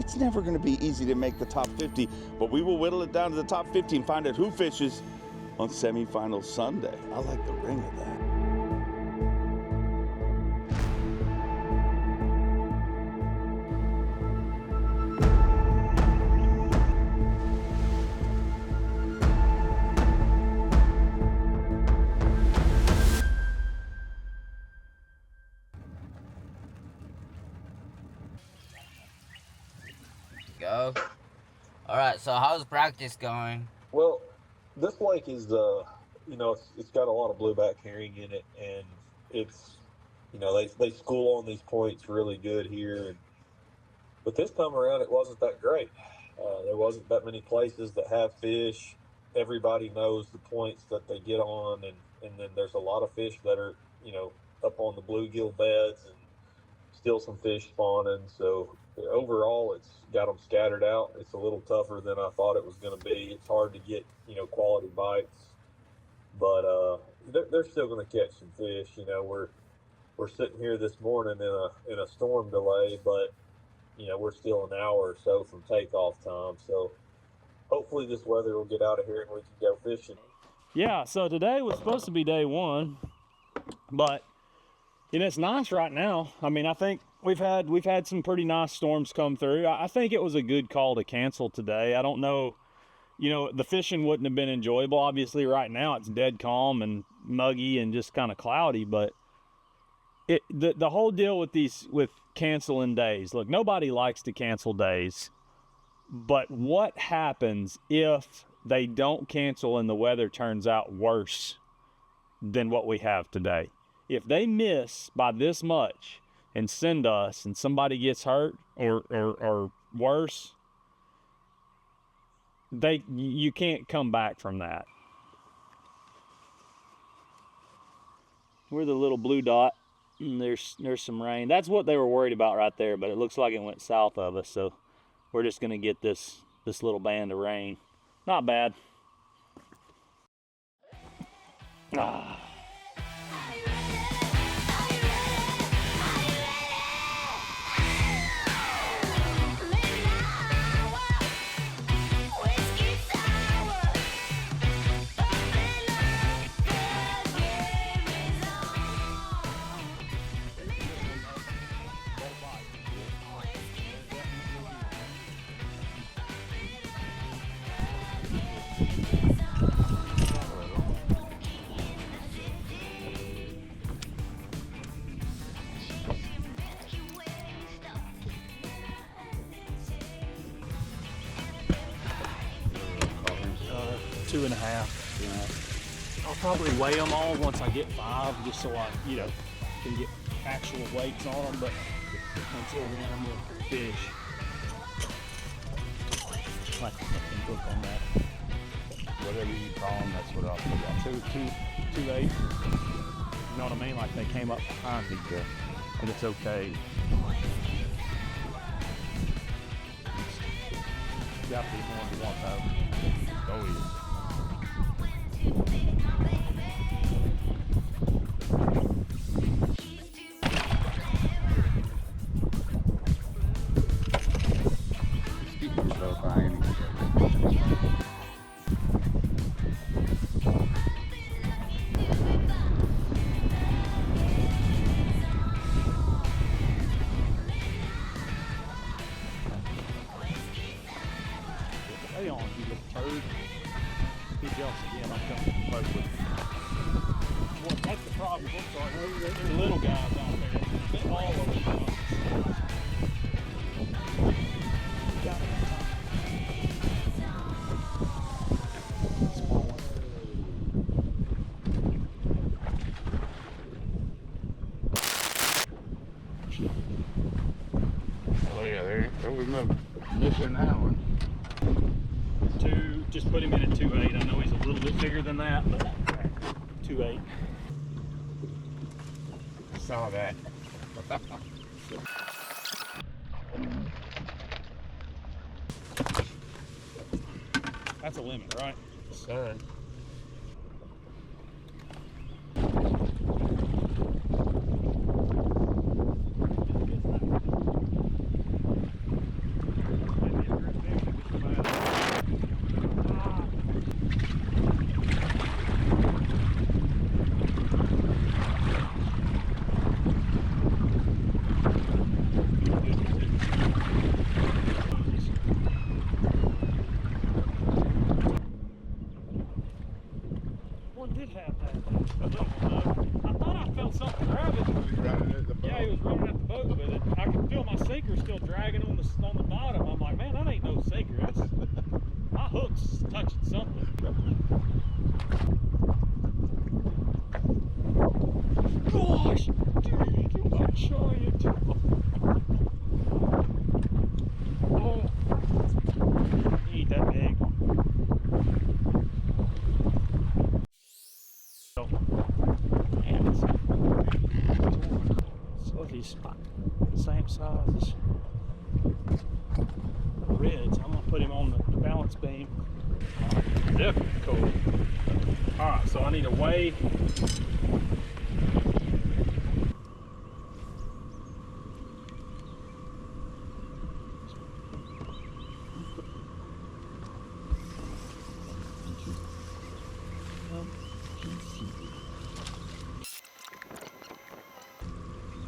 It's never going to be easy to make the top 50, but we will whittle it down to the top 50 and find out who fishes on semifinal Sunday. I like the ring of that. Go. All right, so how's practice going? Well, this lake is, you know, it's got a lot of blueback herring in it, and it's, you know, they school on these points really good here. But this time around, it wasn't that great. There wasn't that many places that have fish. Everybody knows the points that they get on, and then there's a lot of fish that are, you know, up on the bluegill beds and still some fish spawning. So overall, it's got them scattered out. It's a little tougher than I thought it was going to be. It's hard to get, you know, quality bites, but they're still going to catch some fish. You know, we're sitting here this morning in a storm delay, but you know, we're still an hour or so from takeoff time. So hopefully this weather will get out of here and we can go fishing. Yeah, so today was supposed to be day one, but you know, it's nice right now. I mean, I think we've had some pretty nice storms come through. I think it was a good call to cancel today. I don't know, you know, the fishing wouldn't have been enjoyable. Obviously right now it's dead calm and muggy and just kind of cloudy, but the whole deal with canceling days, look, nobody likes to cancel days, but what happens if they don't cancel and the weather turns out worse than what we have today? If they miss by this much and send us and somebody gets hurt or worse, you can't come back from that. We're the little blue dot, and there's some rain. That's what they were worried about right there, but it looks like it went south of us, so we're just gonna get this little band of rain. Not bad. Ah. Two and a half. I'll probably weigh them all once I get 5, just so I, you know, can get actual weights on them. But until then, I'm gonna fish. Like nothing book on that. Whatever you call them, that's what I'll put on. 2.8. You know what I mean? Like they came up behind me, and it's okay. You got to be more than one though. Oh yeah. Hey on, you little turd. He's jealous again. I'm coming close with him. Well, that's the problem. There's little guys out there. They're all over the place. Got it. Oh yeah, there was no missing that one. Just put him in at 2.8. I know he's a little bit bigger than that, but 2.8. Saw that. That's a limit, right? Sir. I thought I felt something grab it. Yeah, he was running at the boat with it. I could feel my sinker still dragging on the bottom. I'm like, man, that ain't no sinker. That's my hook's touching something. Gosh, dude, you are giant. Oh, he ain't that big. So he's same size as the reds. I'm gonna put him on the balance beam. Definitely cool. Alright, so I need a weigh.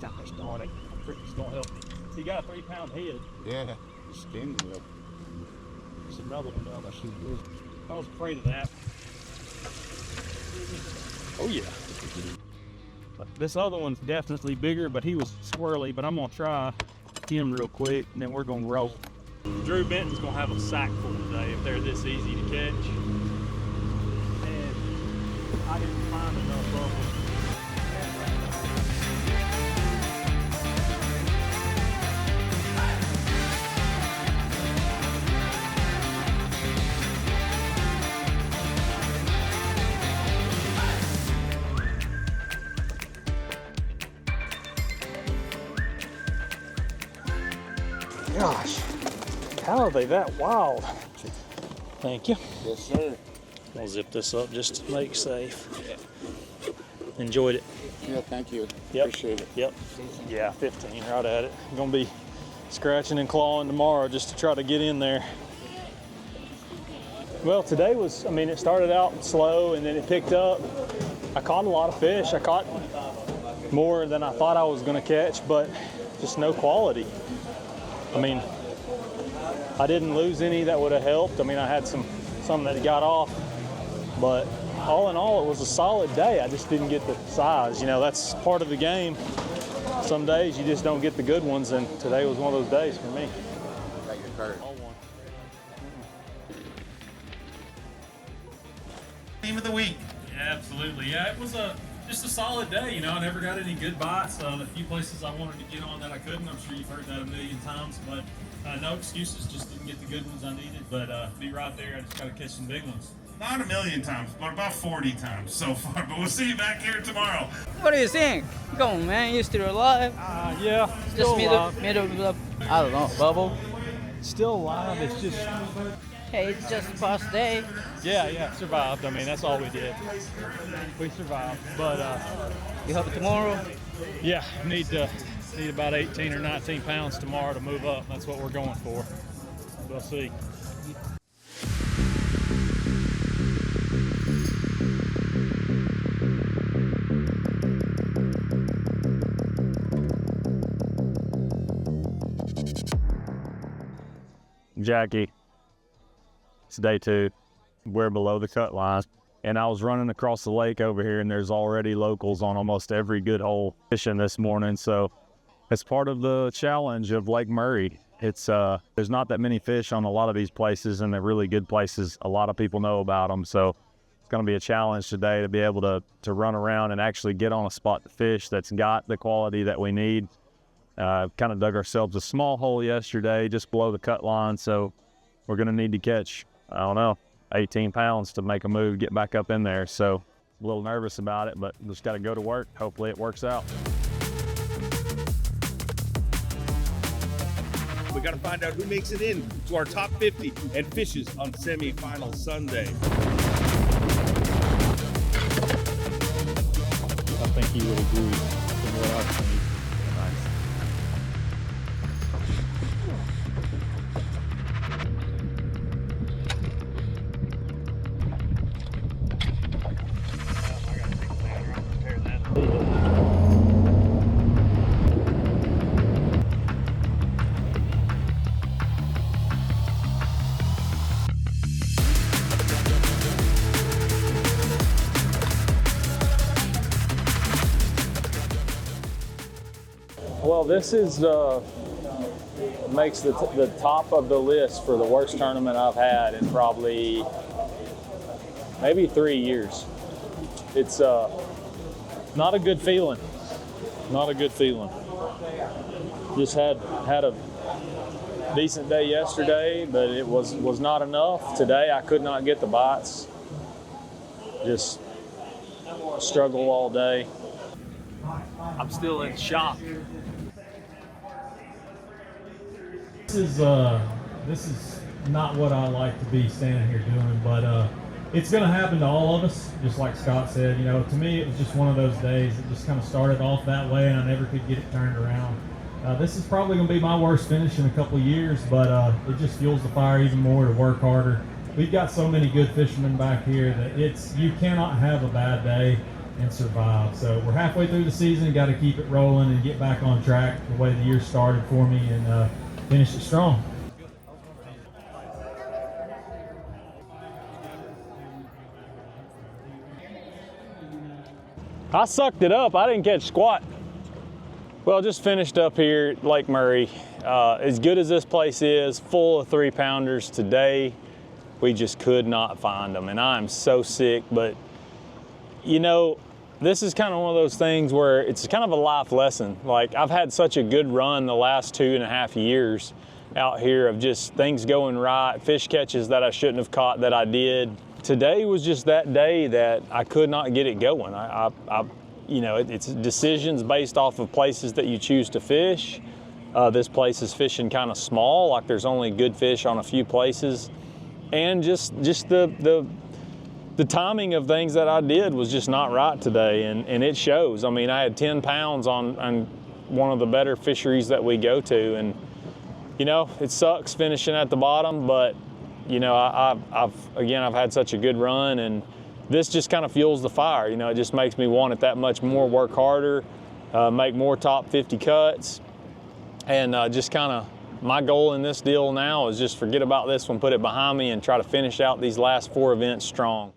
Gosh darn it. Freaking don't help me. He got a 3-pound head. Yeah, skinny. There's another one down there. I was afraid of that. Oh yeah. But this other one's definitely bigger, but he was swirly, but I'm gonna try him real quick and then we're gonna roll. Drew Benton's gonna have a sack full today if they're this easy to catch. And I didn't find enough of them. Gosh, how are they that wild? Thank you. Yes, sir. I'll zip this up just to make safe. Enjoyed it. Yeah, thank you. Yep. Appreciate it. Yep. Yeah, 15 right at it. I'm gonna be scratching and clawing tomorrow just to try to get in there. Well, today was, I mean, it started out slow and then it picked up. I caught a lot of fish. I caught more than I thought I was gonna catch, but just no quality. I mean, I didn't lose any that would have helped. I mean, I had some that got off, but all in all, it was a solid day. I just didn't get the size. You know, that's part of the game. Some days you just don't get the good ones, and today was one of those days for me. Got your card. All one. Team of the week. Yeah, absolutely. Yeah, it was just a solid day. You know, I never got any good bites. The few places I wanted to get on that I couldn't. I'm sure you've heard that a million times, but no excuses. Just didn't get the good ones I needed. But be right there. I just got to catch some big ones. Not a million times, but about 40 times so far. But we'll see you back here tomorrow. What do you think? Come on, man. You're still alive. Yeah, Just middle of the, I don't know, bubble. Still alive. It's just, Hey, it's just past day. yeah, survived. I mean, that's all we did. We survived. But You hope tomorrow. yeah, need about 18 or 19 pounds tomorrow to move up. That's what we're going for. We'll see. Jackie, it's day 2. We're below the cut line, and I was running across the lake over here, and there's already locals on almost every good hole fishing this morning. So it's part of the challenge of Lake Murray. It's there's not that many fish on a lot of these places, and they're really good places. A lot of people know about them, so it's going to be a challenge today to be able to run around and actually get on a spot to fish that's got the quality that we need. Kind of dug ourselves a small hole yesterday just below the cut line, so we're going to need to catch, I don't know, 18 pounds to make a move, get back up in there. So a little nervous about it, but just got to go to work. Hopefully it works out. We got to find out who makes it in to our top 50 and fishes on semi-final Sunday. I think he would agree with what I've seen. Well, this is makes the top of the list for the worst tournament I've had in probably maybe 3 years. It's not a good feeling. Not a good feeling. Just had a decent day yesterday, but it was not enough. Today I could not get the bites. Just struggle all day. I'm still in shock. This is not what I like to be standing here doing, but it's going to happen to all of us, just like Scott said. You know, to me, it was just one of those days that just kind of started off that way, and I never could get it turned around. This is probably going to be my worst finish in a couple of years, but it just fuels the fire even more to work harder. We've got so many good fishermen back here that you cannot have a bad day and survive. So we're halfway through the season, got to keep it rolling and get back on track the way the year started for me and finish it strong. I sucked it up. I didn't catch squat. Well, just finished up here at Lake Murray. As good as this place is, full of 3-pounders today, we just could not find them. And I'm so sick, but you know, this is kind of one of those things where it's kind of a life lesson. Like, I've had such a good run the last 2.5 years out here of just things going right, fish catches that I shouldn't have caught that I did. Today was just that day that I could not get it going. You know, it's decisions based off of places that you choose to fish. This place is fishing kind of small, like there's only good fish on a few places. And just the timing of things that I did was just not right today, and it shows. I mean, I had 10 pounds on one of the better fisheries that we go to, and you know, it sucks finishing at the bottom, but you know, I've had such a good run, and this just kind of fuels the fire. You know, it just makes me want it that much more, work harder, make more top 50 cuts, and just kind of my goal in this deal now is just forget about this one, put it behind me, and try to finish out these last 4 events strong.